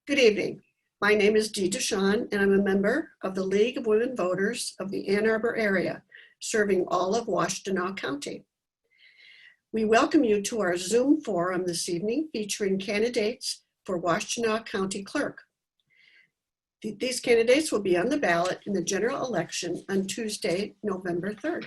Good evening. My name is Dee DeShawn, and I'm a member of the League of Women Voters of the Ann Arbor area, serving all of Washtenaw County. We welcome you to our Zoom forum this evening featuring candidates for Washtenaw County Clerk. These candidates will be on the ballot in the general election on Tuesday, November 3rd.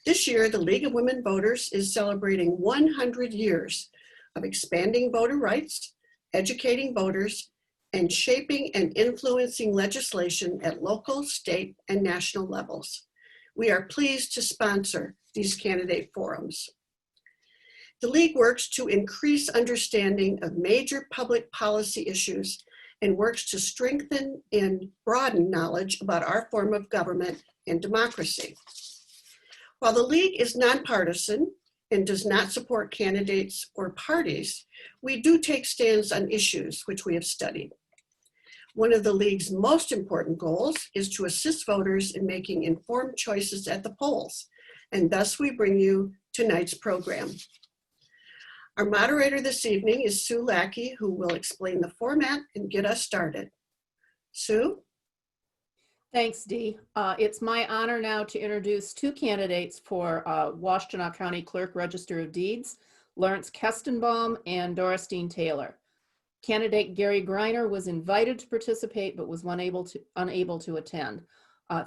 This year, the League of Women Voters is celebrating 100 years of expanding voter rights, educating voters, and shaping and influencing legislation at local, state, and national levels. We are pleased to sponsor these candidate forums. The League works to increase understanding of major public policy issues and works to strengthen and broaden knowledge about our form of government and democracy. While the League is nonpartisan and does not support candidates or parties, we do take stands on issues which we have studied. One of the League's most important goals is to assist voters in making informed choices at the polls, and thus we bring you tonight's program. Our moderator this evening is Sue Lackey, who will explain the format and get us started. Sue? Thanks, Dee. It's my honor now to introduce two candidates for Washtenaw County Clerk Register of Deeds, Lawrence Kestenbaum and Doristeen Taylor. Candidate Gary Greiner was invited to participate but was unable to attend.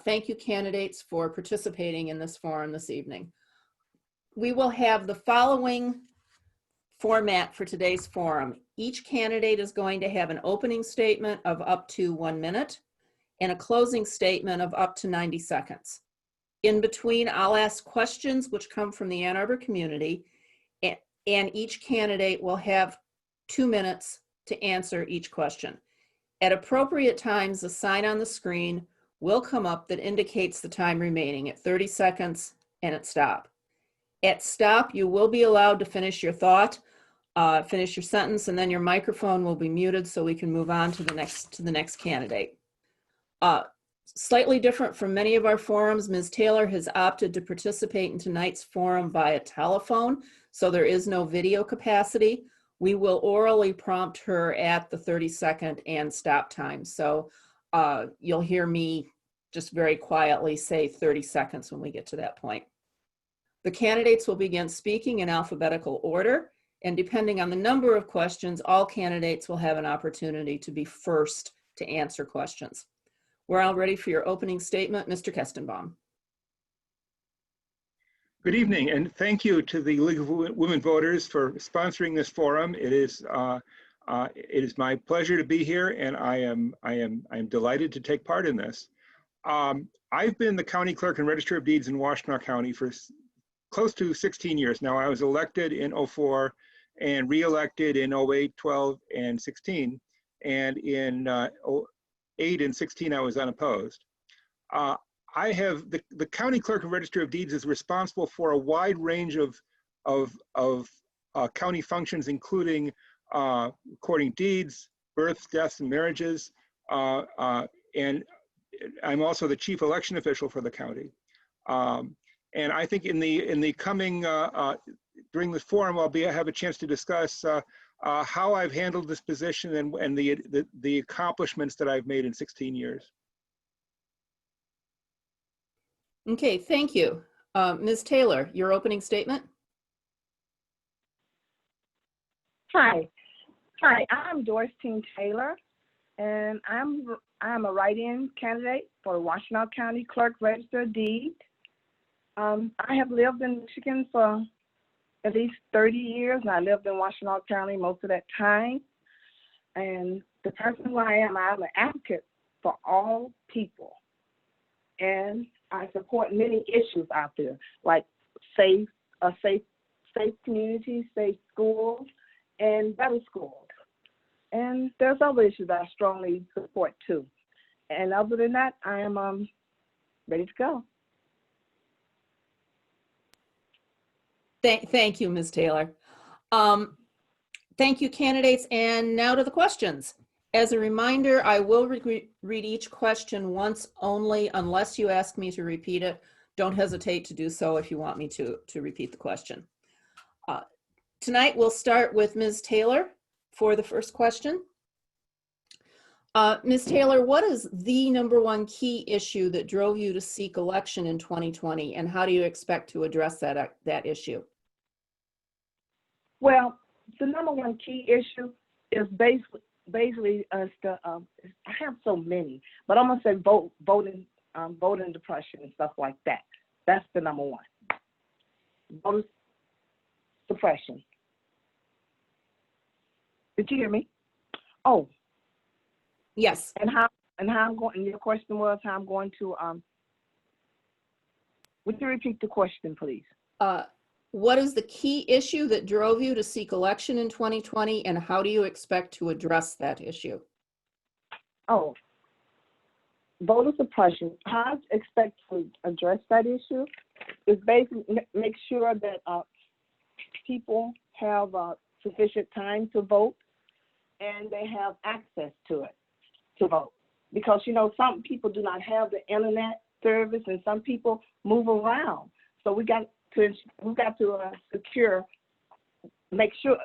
Thank you, candidates, for participating in this forum this evening. We will have the following format for today's forum. Each candidate is going to have an opening statement of up to 1 minute and a closing statement of up to 90 seconds. In between, I'll ask questions which come from the Ann Arbor community, and each candidate will have 2 minutes to answer each question. At appropriate times, a sign on the screen will come up that indicates the time remaining at 30 seconds and at stop. At stop, you will be allowed to finish your thought, finish your sentence, and then your microphone will be muted so we can move on to the next candidate. Slightly different from many of our forums, Ms. Taylor has opted to participate in tonight's forum via telephone, so there is no video capacity. We will orally prompt her at the 30-second and stop time. So you'll hear me just very quietly say 30 seconds when we get to that point. The candidates will begin speaking in alphabetical order, and depending on the number of questions, all candidates will have an opportunity to be first to answer questions. We're all ready for your opening statement. Mr. Kestenbaum. Good evening, and thank you to the League of Women Voters for sponsoring this forum. It is my pleasure to be here, and I am delighted to take part in this. I've been the County Clerk and Register of Deeds in Washtenaw County for close to 16 years now. I was elected in 04 and re-elected in 08, 12, and 16, and in 08 and 16 I was unopposed. I have the County Clerk and Register of Deeds is responsible for a wide range of county functions, including recording deeds, births, deaths, and marriages, and I'm also the chief election official for the county. And I think in the coming during this forum, I'll have a chance to discuss how I've handled this position and the accomplishments that I've made in 16 years. Okay, thank you. Ms. Taylor, your opening statement. Hi, I'm Doristeen Taylor, and I'm a write-in candidate for the Washtenaw County Clerk Register of Deeds. I have lived in Michigan for at least 30 years, and I lived in Washtenaw County most of that time. And the person who I am, I'm an advocate for all people. And I support many issues out there, like safe communities, safe schools, and better schools. And there's other issues that I strongly support too. And other than that, I am ready to go. Thank you, Ms. Taylor. Thank you, candidates. And now to the questions. As a reminder, I will read each question once only, unless you ask me to repeat it. Don't hesitate to do so if you want me to repeat the question. Tonight, we'll start with Ms. Taylor for the first question. Ms. Taylor, what is the number one key issue that drove you to seek election in 2020, and how do you expect to address that issue? Well, the number one key issue is basically us to, I have so many, but I'm gonna say voting depression and stuff like that. That's the number one. Voter suppression. Did you hear me? Oh. Yes. And how I'm going, and your question was how I'm going to, would you repeat the question, please? What is the key issue that drove you to seek election in 2020, and how do you expect to address that issue? Oh, voter suppression. How I expect to address that issue is basically make sure that people have sufficient time to vote and they have access to it, to vote. Because, you know, some people do not have the internet service and some people move around. So we got to make sure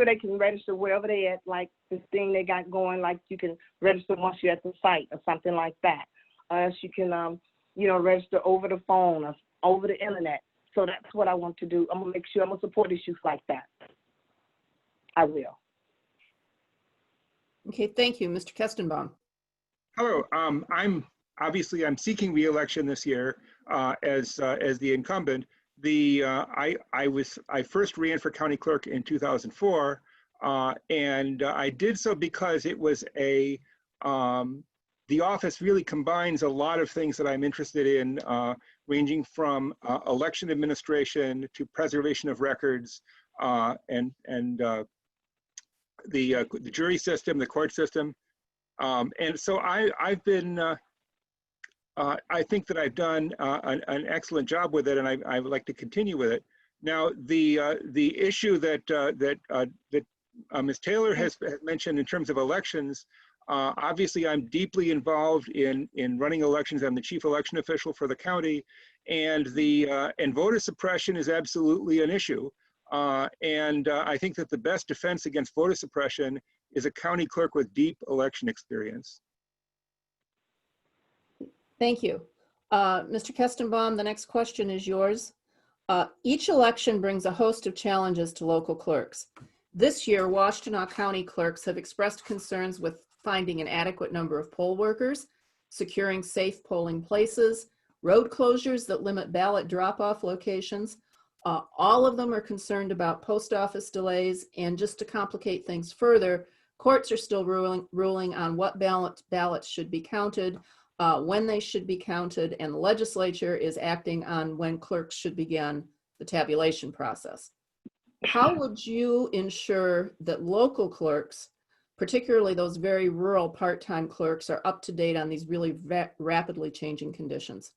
they can register wherever they at, like this thing they got going, like you can register once you're at the site or something like that. Or else you can, you know, register over the phone or over the internet. So that's what I want to do. I'm gonna make sure I'm gonna support issues like that. I will. Okay, thank you. Mr. Kestenbaum. Hello, I'm seeking re-election this year as the incumbent. I first ran for county clerk in 2004, and I did so because it was the office really combines a lot of things that I'm interested in, ranging from election administration to preservation of records, and the jury system, the court system. And so I've been, I think that I've done an excellent job with it, and I would like to continue with it. Now, the issue that Ms. Taylor has mentioned in terms of elections, obviously I'm deeply involved in running elections. I'm the chief election official for the county, and voter suppression is absolutely an issue. I think that the best defense against voter suppression is a county clerk with deep election experience. Thank you. Mr. Kestenbaum, the next question is yours. Each election brings a host of challenges to local clerks. This year, Washtenaw County clerks have expressed concerns with finding an adequate number of poll workers, securing safe polling places, road closures that limit ballot drop-off locations. All of them are concerned about post office delays, and just to complicate things further, courts are still ruling on what ballots should be counted, when they should be counted, and the legislature is acting on when clerks should begin the tabulation process. How would you ensure that local clerks, particularly those very rural part-time clerks, are up to date on these really rapidly changing conditions?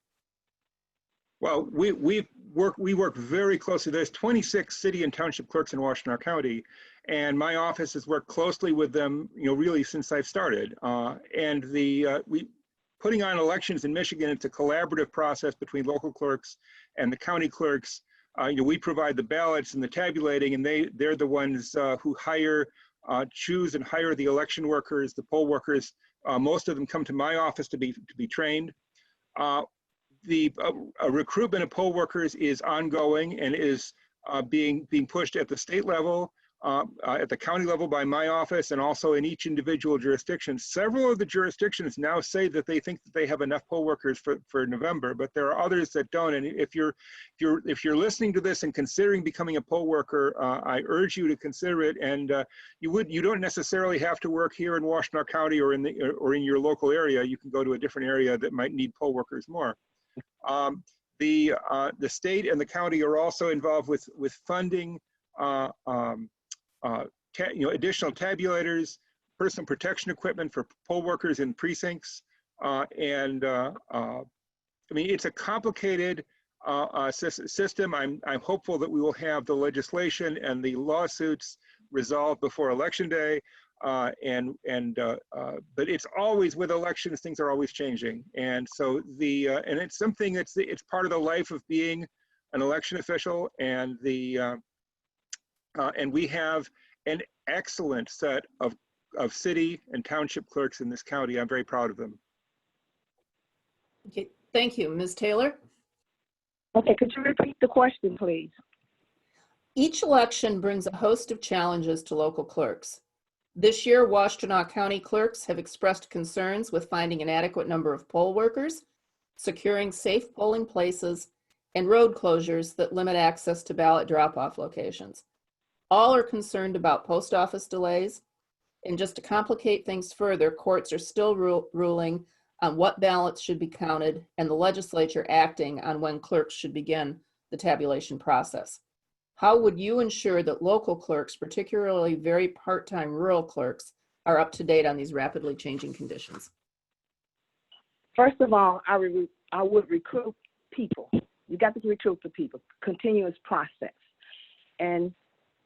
Well, we work very closely. There's 26 city and township clerks in Washtenaw County, and my office has worked closely with them, you know, really since I've started. Putting on elections in Michigan, it's a collaborative process between local clerks and the county clerks. You know, we provide the ballots and the tabulating, and they're the ones who choose and hire the election workers, the poll workers. Most of them come to my office to be trained. The recruitment of poll workers is ongoing and is being pushed at the state level, at the county level by my office, and also in each individual jurisdiction. Several of the jurisdictions now say that they think that they have enough poll workers for November, but there are others that don't. And if you're listening to this and considering becoming a poll worker, I urge you to consider it. And you don't necessarily have to work here in Washtenaw County or in your local area. You can go to a different area that might need poll workers more. The state and the county are also involved with funding additional tabulators, personal protection equipment for poll workers in precincts, I mean, it's a complicated system. I'm hopeful that we will have the legislation and the lawsuits resolved before Election Day. But it's always, with elections, things are always changing. And so and it's something it's part of the life of being an election official, and And we have an excellent set of city and township clerks in this county. I'm very proud of them. Okay, thank you. Ms. Taylor? Okay, could you repeat the question, please? Each election brings a host of challenges to local clerks. This year, Washtenaw County clerks have expressed concerns with finding an adequate number of poll workers, securing safe polling places, and road closures that limit access to ballot drop-off locations. All are concerned about post office delays, and just to complicate things further, courts are still ruling on what ballots should be counted and the legislature acting on when clerks should begin the tabulation process. How would you ensure that local clerks, particularly very part-time rural clerks, are up to date on these rapidly changing conditions? First of all, I would recruit people. You got to recruit the people, continuous process. And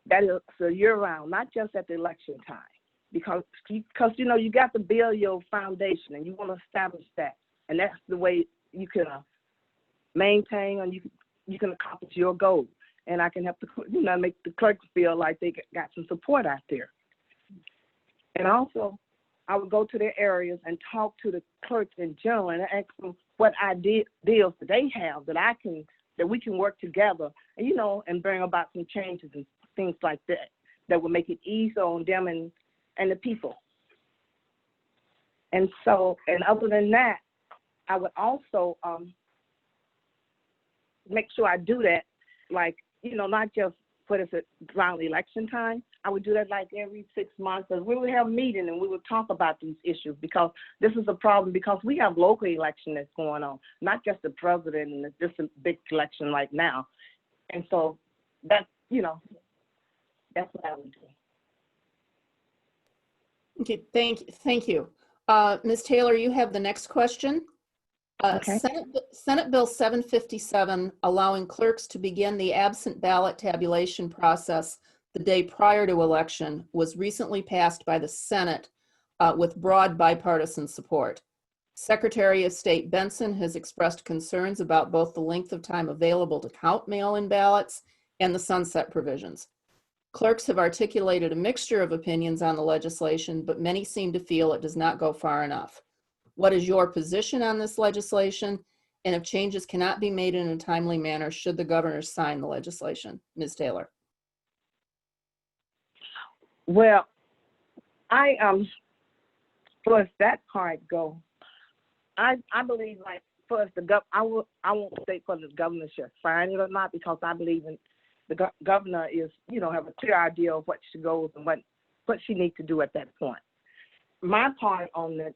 that is a year-round, not just at the election time. Because you know, you got to build your foundation and you want to establish that. And that's the way you can maintain and you can accomplish your goal. And I can help make the clerks feel like they got some support out there. And also, I would go to their areas and talk to the clerks in general and ask them what ideas that they have that we can work together and, you know, and bring about some changes and things like that would make it easier on them and the people. And so, and other than that, I would also make sure I do that, like, you know, not just put us around election time. I would do that like every 6 months, and we would have a meeting and we would talk about these issues, because this is a problem, because we have local election that's going on, not just the president and this big election like now. And so that's, you know, that's what I would do. Okay, thank you. Ms. Taylor, you have the next question. Okay. Senate Bill 757, allowing clerks to begin the absent ballot tabulation process the day prior to election, was recently passed by the Senate with broad bipartisan support. Secretary of State Benson has expressed concerns about both the length of time available to count mail-in ballots and the sunset provisions. Clerks have articulated a mixture of opinions on the legislation, but many seem to feel it does not go far enough. What is your position on this legislation? And if changes cannot be made in a timely manner, should the governor sign the legislation? Ms. Taylor. Well, I first that part go. I believe, like, first I won't state whether the governor should sign it or not, because I believe in the governor is, you know, have a clear idea of what she goes and what she needs to do at that point. My part on the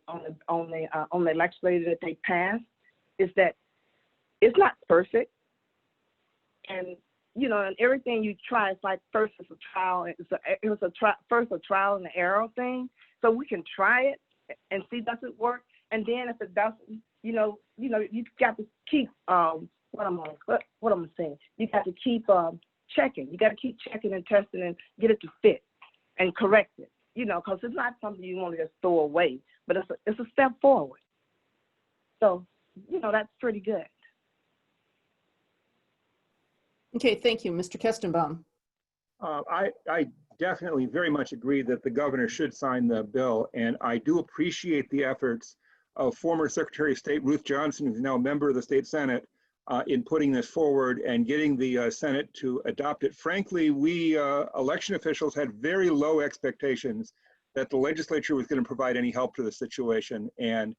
legislation that they passed is that it's not perfect, and, you know, and everything you try, it's like first it's a trial. First a trial and error thing. So we can try it and see, does it work? And then if it doesn't, you know, you got to keep what I'm saying. You got to keep checking. You got to keep checking and testing and get it to fit and correct it. You know, because it's not something you want to just throw away, but it's a step forward. So, you know, that's pretty good. Okay, thank you. Mr. Kestenbaum. I definitely very much agree that the governor should sign the bill, and I do appreciate the efforts of former Secretary of State Ruth Johnson, who's now a member of the state Senate, in putting this forward and getting the Senate to adopt it. Frankly, we election officials had very low expectations that the legislature was going to provide any help to the situation. And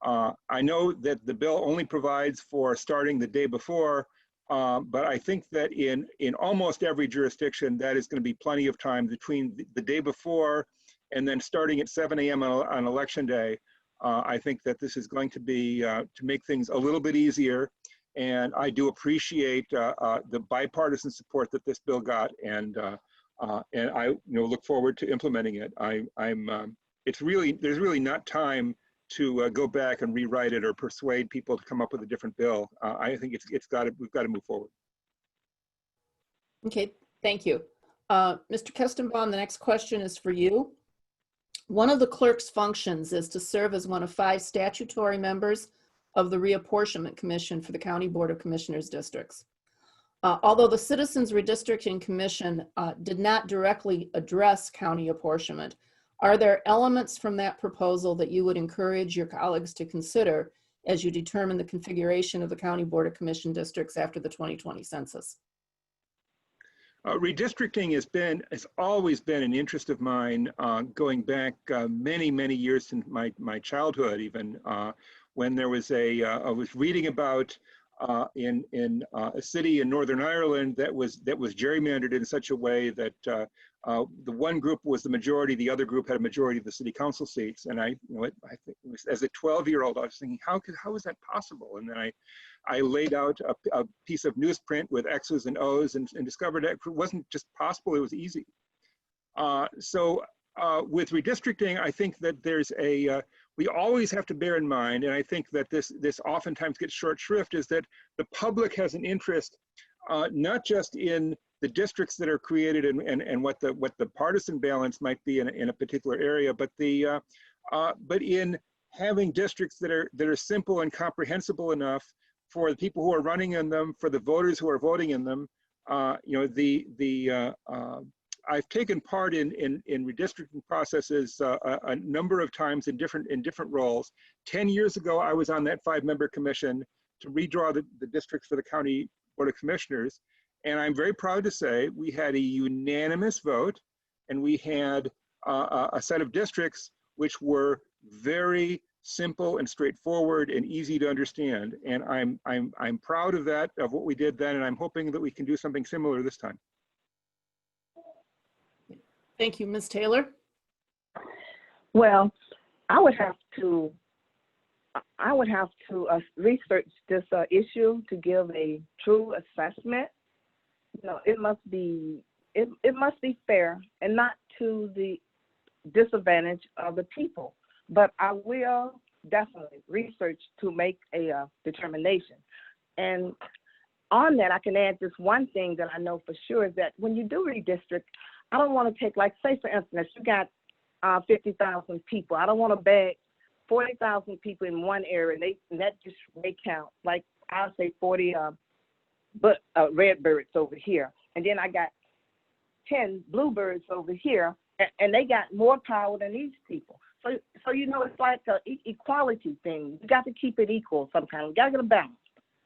I know that the bill only provides for starting the day before, but I think that in almost every jurisdiction, that is going to be plenty of time between the day before and then starting at 7 a.m. on election day. I think that this is going to be to make things a little bit easier. And I do appreciate the bipartisan support that this bill got, and I look forward to implementing it. There's really not time to go back and rewrite it or persuade people to come up with a different bill. I think we've got to move forward. Okay, thank you. Mr. Kestenbaum, the next question is for you. One of the clerk's functions is to serve as one of 5 statutory members of the Reapportionment Commission for the County Board of Commissioners districts. Although the Citizens Redistricting Commission did not directly address county apportionment, are there elements from that proposal that you would encourage your colleagues to consider as you determine the configuration of the County Board of Commission districts after the 2020 census? Redistricting has always been an interest of mine, going back many years since my childhood, even when there was I was reading about in a city in Northern Ireland that was gerrymandered in such a way that the one group was the majority, the other group had a majority of the city council seats, and I think it was, as a 12-year-old, I was thinking, how is that possible? And then I laid out a piece of newsprint with X's and O's and discovered that it wasn't just possible, it was easy. So with redistricting, I think that there's we always have to bear in mind, and I think that this oftentimes gets short shrift, is that the public has an interest not just in the districts that are created and what the partisan balance might be in a particular area, but in having districts that are simple and comprehensible enough for the people who are running in them, for the voters who are voting in them. I've taken part in redistricting processes a number of times in different roles. 10 years ago, I was on that 5-member commission to redraw the districts for the County Board of Commissioners. And I'm very proud to say we had a unanimous vote, and we had a set of districts which were very simple and straightforward and easy to understand. And I'm proud of that, of what we did then, and I'm hoping that we can do something similar this time. Thank you, Ms. Taylor. Well, I would have to research this issue to give a true assessment. It must be fair and not to the disadvantage of the people. But I will definitely research to make a determination. And on that, I can add just one thing that I know for sure is that when you do redistrict, I don't want to take, like, say for instance, you got 50,000 people. I don't want to bag 40,000 people in one area, and that just may count. Like, I'll say 40 redbirds over here, and then I got 10 bluebirds over here, and they got more power than these people. So it's like an equality thing. You got to keep it equal sometimes. You got to get a balance,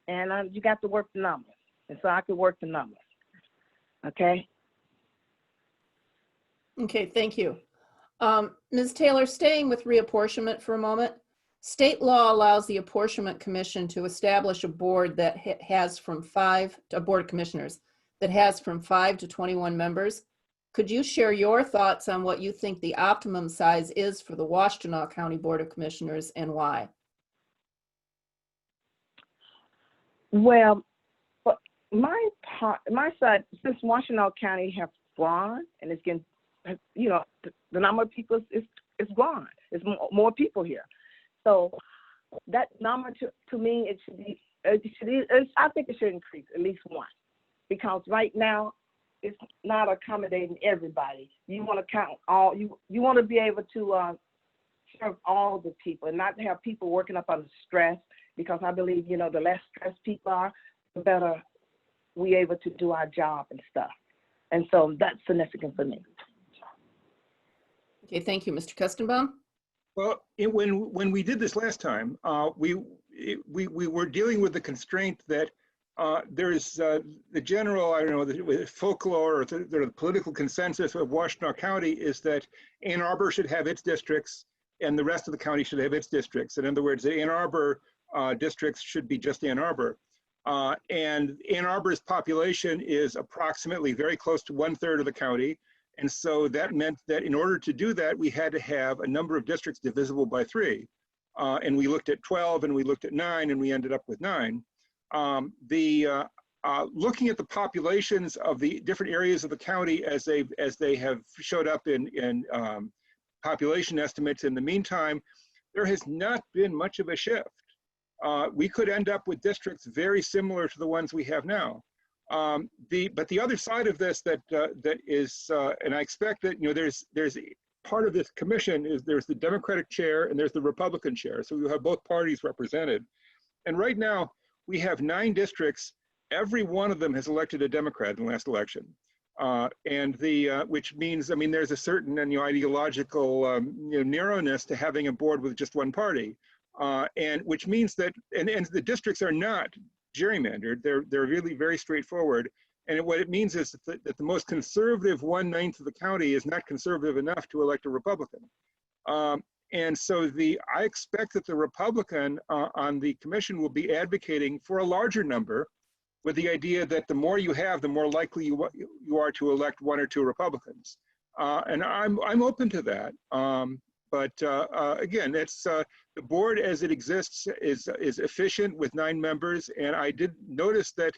and you got to work the numbers. And so I could work the numbers. Okay. Okay, thank you. Ms. Taylor, staying with reapportionment for a moment, state law allows the Apportionment Commission to establish a board that has a board of commissioners that has from 5 to 21 members. Could you share your thoughts on what you think the optimum size is for the Washtenaw County Board of Commissioners and why? Well, my side, since Washtenaw County have grown and it's getting, the number of people is gone. It's more people here. So that number to me, it should be, I think it should increase at least one, because right now it's not accommodating everybody. You want to count all, you want to be able to serve all the people and not have people working up under stress, because I believe, the less stressed people are, the better we're able to do our job and stuff. And so that's significant for me. Okay, thank you. Mr. Kestenbaum? Well, when we did this last time, we were dealing with the constraint that there's the general, the folklore or the political consensus of Washtenaw County is that Ann Arbor should have its districts and the rest of the county should have its districts. In other words, the Ann Arbor districts should be just Ann Arbor. And Ann Arbor's population is approximately very close to 1/3 of the county. And so that meant that in order to do that, we had to have a number of districts divisible by 3. And we looked at 12 and we looked at 9 and we ended up with 9. Looking at the populations of the different areas of the county as they have showed up in population estimates in the meantime, there has not been much of a shift. We could end up with districts very similar to the ones we have now. But the other side of this that is, and I expect that there's part of this commission is there's the Democratic chair and there's the Republican chair, so we have both parties represented. And right now we have 9 districts every one of them has elected a Democrat in the last election. Which means, I mean, there's a certain ideological narrowness to having a board with just one party, and which means that and the districts are not gerrymandered; they're really very straightforward. And what it means is that the most conservative 1/9 of the county is not conservative enough to elect a Republican. And so I expect that the Republican on the commission will be advocating for a larger number, with the idea that the more you have, the more likely you are to elect 1 or 2 Republicans. And I'm open to that. But again, it's the board as it exists is efficient with 9 members. And I did notice that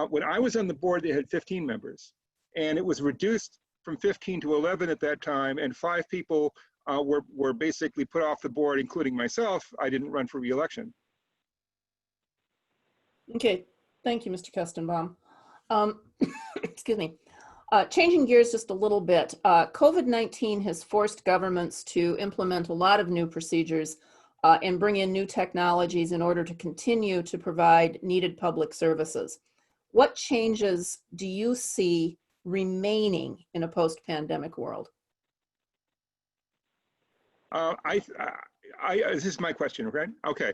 when I was on the board, they had 15 members, and it was reduced from 15 to 11 at that time. And 5 people were basically put off the board, including myself. I didn't run for re-election. Okay. Thank you, Mr. Kestenbaum. Excuse me. Changing gears just a little bit, COVID-19 has forced governments to implement a lot of new procedures and bring in new technologies in order to continue to provide needed public services. What changes do you see remaining in a post-pandemic world? This is my question, right? Okay.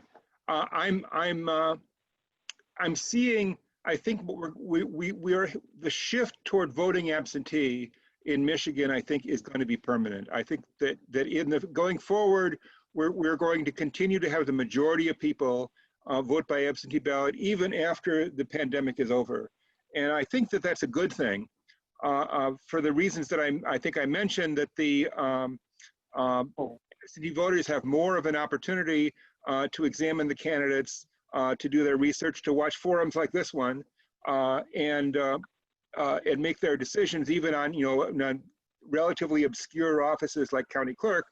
I'm seeing, I think we are the shift toward voting absentee in Michigan, I think, is going to be permanent. I think that in the going forward, we're going to continue to have the majority of people vote by absentee ballot even after the pandemic is over. And I think that that's a good thing for the reasons that I think I mentioned, that the absentee voters have more of an opportunity to examine the candidates, to do their research, to watch forums like this one, and make their decisions even on on relatively obscure offices like county clerk,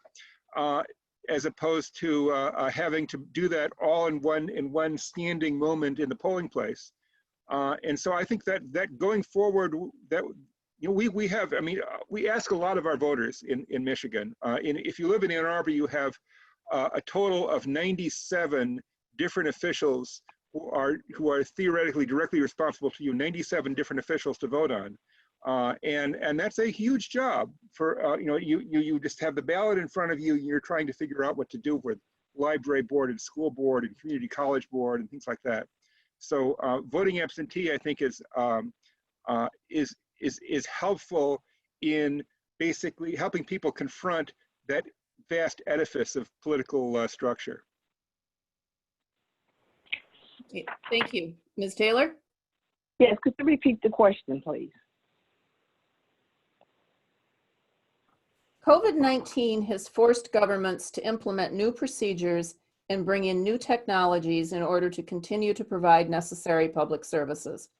as opposed to having to do that all in one standing moment in the polling place. And so I think that going forward, that we have, I mean, we ask a lot of our voters in Michigan. If you live in Ann Arbor, you have a total of 97 different officials who are theoretically directly responsible to you, 97 different officials to vote on. And that's a huge job for, you just have the ballot in front of you, you're trying to figure out what to do with library board and school board and community college board and things like that. So voting absentee, I think, is helpful in basically helping people confront that vast edifice of political structure. Okay, thank you. Ms. Taylor? Yes, could you repeat the question, please? COVID-19 has forced governments to implement new procedures and bring in new technologies in order to continue to provide necessary public services.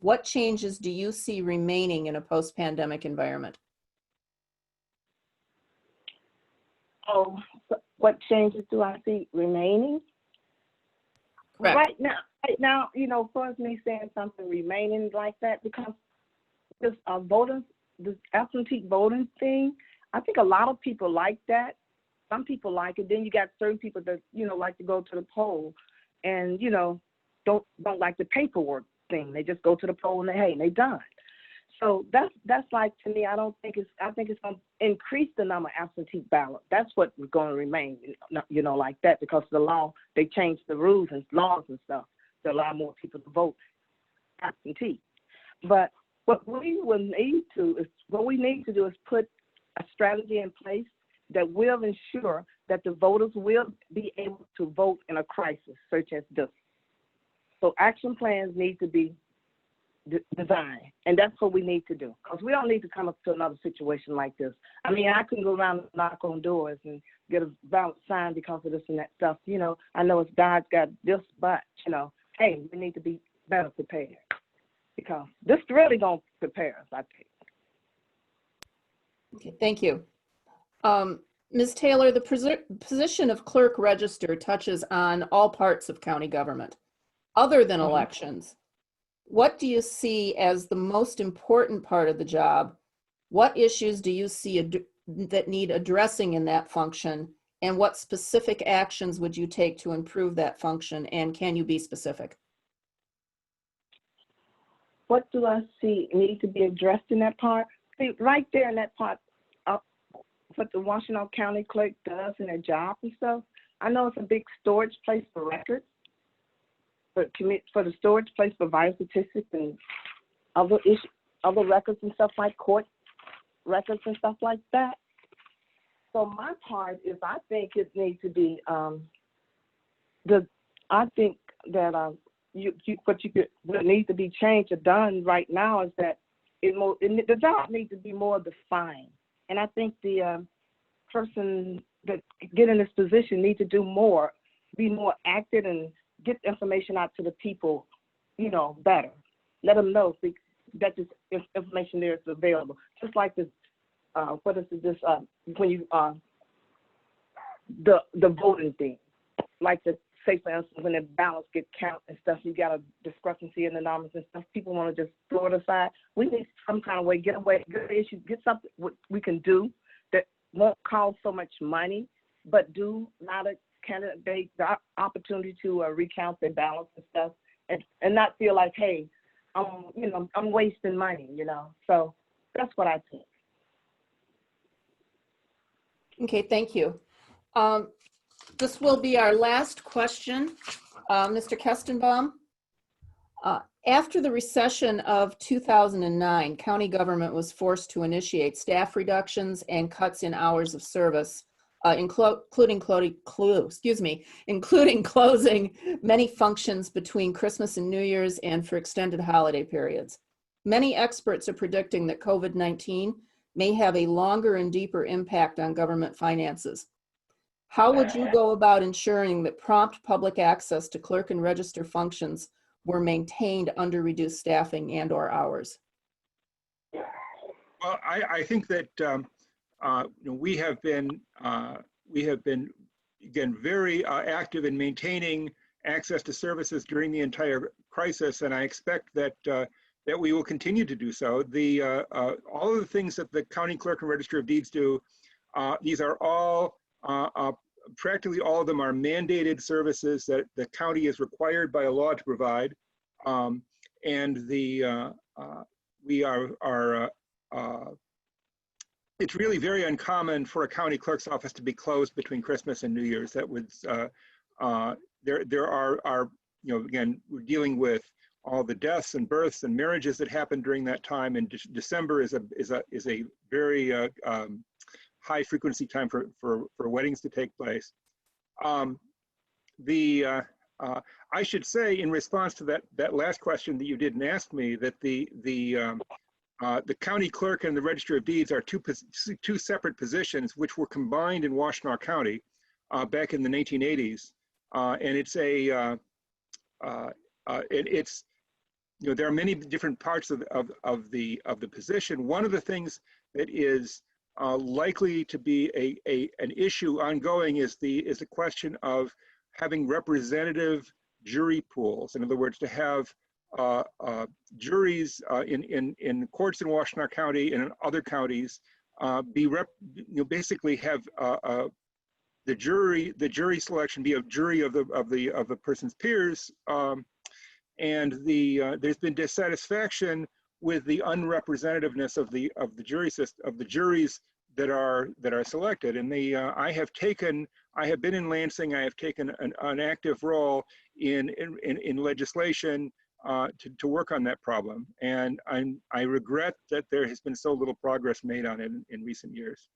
What changes do you see remaining in a post-pandemic environment? Oh, what changes do I see remaining? Correct. Right now, for me saying something remaining like that, because this this absentee voting thing, I think a lot of people like that. Some people like it. Then you got certain people that like to go to the poll, and don't like the paperwork thing. They just go to the poll and they done. So that's like, to me, I think it's going to increase the number of absentee ballots. That's what's going to remain, like that, because the law, they changed the rules and laws and stuff to allow more people to vote absentee. But what we need to do is put a strategy in place that will ensure that the voters will be able to vote in a crisis such as this. So action plans need to be design, and that's what we need to do, because we don't need to come up to another situation like this. I mean, I can go around and knock on doors and get a ballot signed because of this and that stuff. I know it's God's got this, but hey, we need to be better prepared, because this really gonna prepare us, I think. Okay, thank you. Ms. Taylor, the position of clerk register touches on all parts of county government, other than elections. What do you see as the most important part of the job? What issues do you see that need addressing in that function? And what specific actions would you take to improve that function? And can you be specific? what do I see need to be addressed in that part? See, right there in that part, what the Washtenaw County Clerk does in their job and stuff. I know it's a big storage place for records, but for the storage place for vital statistics and other records and stuff like court records and stuff like that. So my part is, I think it needs to be I think that what needs to be changed or done right now is that the job needs to be more defined. And I think the person that get in this position needs to do more, be more active and get the information out to the people, better. Let them know that this information there is available. Just like this, when you, the voting thing, like say for instance, when the ballots get counted and stuff, you got a discrepancy in the numbers and stuff, people want to just throw it aside. We need some kind of way, get something we can do that won't cost so much money, but do allow the candidate the opportunity to recount their ballots and stuff, and not feel like, hey, I'm wasting money, So that's what I think. Okay, thank you. This will be our last question. Mr. Kestenbaum, after the recession of 2009, county government was forced to initiate staff reductions and cuts in hours of service, including closing many functions between Christmas and New Year's and for extended holiday periods. Many experts are predicting that COVID-19 may have a longer and deeper impact on government finances. How would you go about ensuring that prompt public access to clerk and register functions were maintained under reduced staffing and/or hours? Well, I think that we have been again very active in maintaining access to services during the entire crisis, and I expect that that we will continue to do so. All of the things that the county clerk and register of deeds do, these are all practically all of them are mandated services that the county is required by a law to provide, and it's really very uncommon for a county clerk's office to be closed between Christmas and New Year's. That would there are again, we're dealing with all the deaths and births and marriages that happen during that time, and December is a very high frequency time for weddings to take place. I should say, in response to that last question that you didn't ask me, that the county clerk and the register of deeds are two separate positions which were combined in Washtenaw County back in the 1980s, and there are many different parts of the position. One of the things that is likely to be an issue ongoing is the question of having representative jury pools. In other words, to have juries in courts in Washtenaw County and in other counties basically have the jury selection be a jury of the person's peers, and there's been dissatisfaction with the unrepresentativeness of the jury system, of the juries that are selected. And I have been in Lansing. I have taken an active role in legislation to work on that problem, and I regret that there has been so little progress made on it in recent years.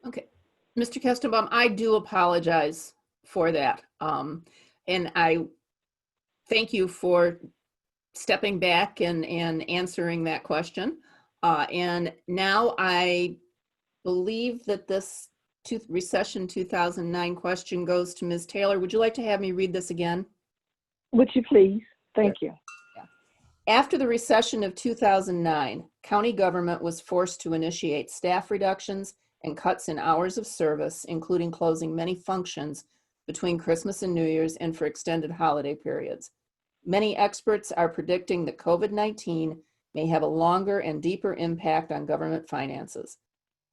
Okay, Mr. Kestenbaum, I do apologize for that, and I thank you for stepping back and answering that question. And now I believe that this recession 2009 question goes to Ms. Taylor. Would you like to have me read this again? Would you please? Thank you. After the recession of 2009, county government was forced to initiate staff reductions and cuts in hours of service, including closing many functions between Christmas and New Year's and for extended holiday periods. Many experts are predicting that COVID-19 may have a longer and deeper impact on government finances.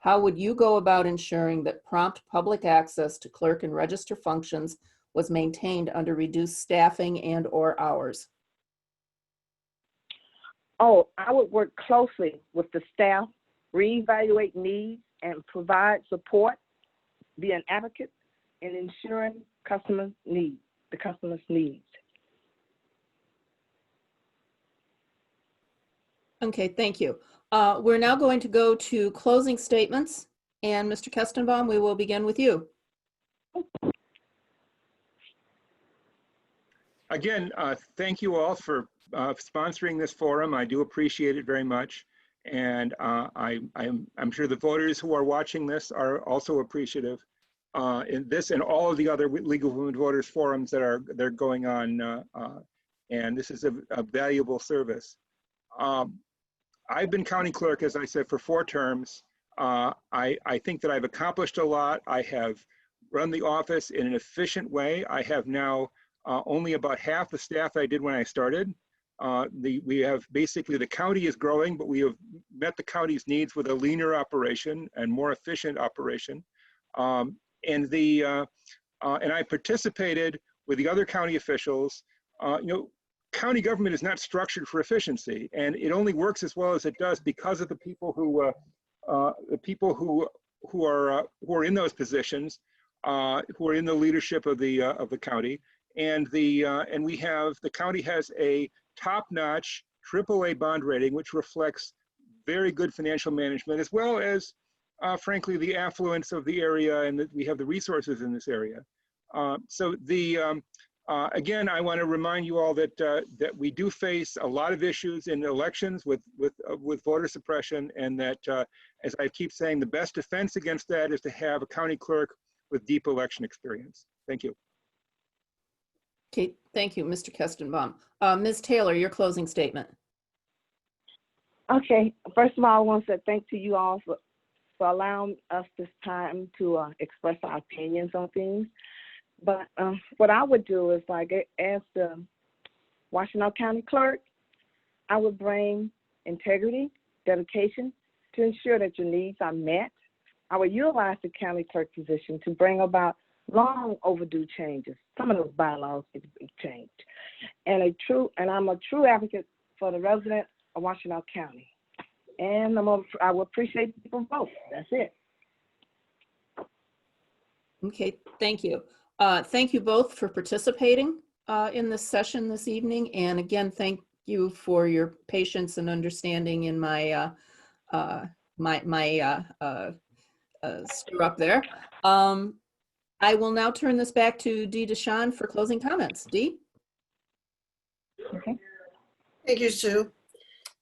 How would you go about ensuring that prompt public access to clerk and register functions was maintained under reduced staffing and/or hours? Oh, I would work closely with the staff, reevaluate needs, and provide support, be an advocate in ensuring the customer's needs. Okay, thank you. We're now going to go to closing statements. And Mr. Kestenbaum, we will begin with you. Again, thank you all for sponsoring this forum. I do appreciate it very much. And I'm sure the voters who are watching this are also appreciative in this and all of the other League of Women Voters forums that are going on. And this is a valuable service. I've been county clerk, as I said, for 4 terms. I think that I've accomplished a lot. I have run the office in an efficient way. I have now only about half the staff I did when I started. We have basically, the county is growing, but we have met the county's needs with a leaner operation and more efficient operation. And I participated with the other county officials. County government is not structured for efficiency, and it only works as well as it does because of the people who are in those positions, who are in the leadership of the county, and the county has a top-notch AAA bond rating, which reflects very good financial management, as well as, frankly, the affluence of the area, and that we have the resources in this area. Again, I want to remind you all that we do face a lot of issues in elections with voter suppression, and that, as I keep saying, the best defense against that is to have a county clerk with deep election experience. Thank you. Okay, thank you, Mr. Kestenbaum. Ms. Taylor, your closing statement. Okay, first of all, I want to say thank to you all for allowing us this time to express our opinions on things. But what I would do is, like, as the Washington County Clerk, I would bring integrity, dedication to ensure that your needs are met. I would utilize the county clerk position to bring about long overdue changes. Some of those bylaws need to be changed. And I'm a true advocate for the residents of Washington County. And I will appreciate people vote. That's it. Okay, thank you. Thank you both for participating in this session this evening. And again, thank you for your patience and understanding in my screw up there. I will now turn this back to Dee DeShawn for closing comments. Dee? Okay. Thank you, Sue.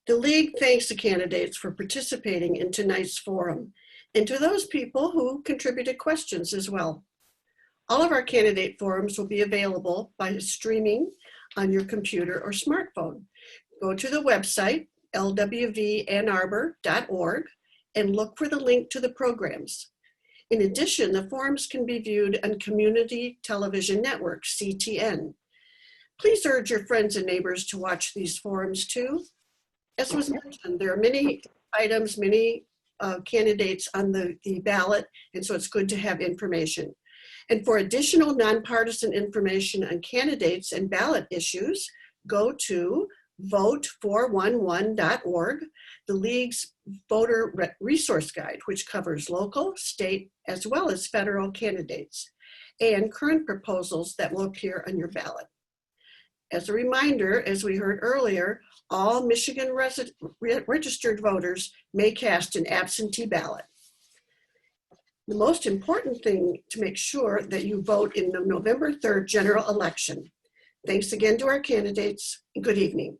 The League thanks the candidates for participating in tonight's forum, and to those people who contributed questions as well. All of our candidate forums will be available by streaming on your computer or smartphone. Go to the website, lwvannarbor.org, and look for the link to the programs. In addition, the forums can be viewed on Community Television Network, CTN. Please urge your friends and neighbors to watch these forums too. As was mentioned, there are many items, many candidates on the ballot, and so it's good to have information. And for additional nonpartisan information on candidates and ballot issues, go to vote411.org, the League's voter resource guide, which covers local, state, as well as federal candidates, and current proposals that will appear on your ballot. As a reminder, as we heard earlier, all Michigan registered voters may cast an absentee ballot. The most important thing to make sure that you vote in the November 3rd general election. Thanks again to our candidates, and good evening.